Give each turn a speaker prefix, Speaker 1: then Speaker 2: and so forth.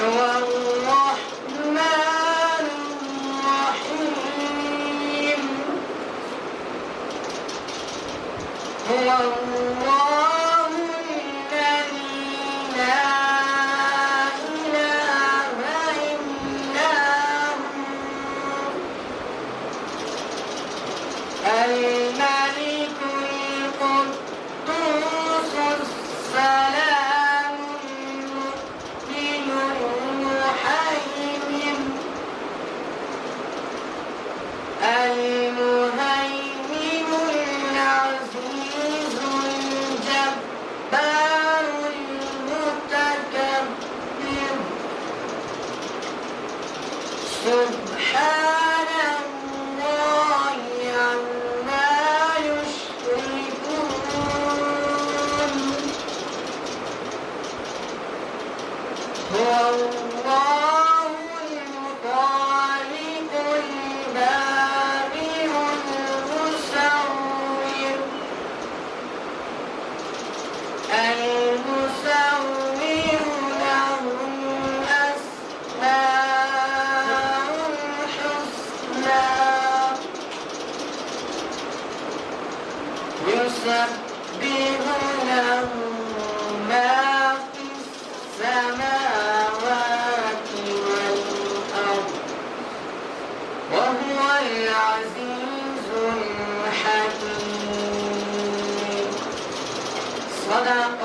Speaker 1: هو الرحمن الرحيم هو الله الذي لا إله إلا هو الملك القدوس السلام المؤمن المهيمن العزيز الجبار المتكبر سبحان الله عما يشركون هو الله الخالق البارئ المصور له الأسماء الحسنى يسبح له ما في السماوات والأرض وهو العزيز الحكيم صدق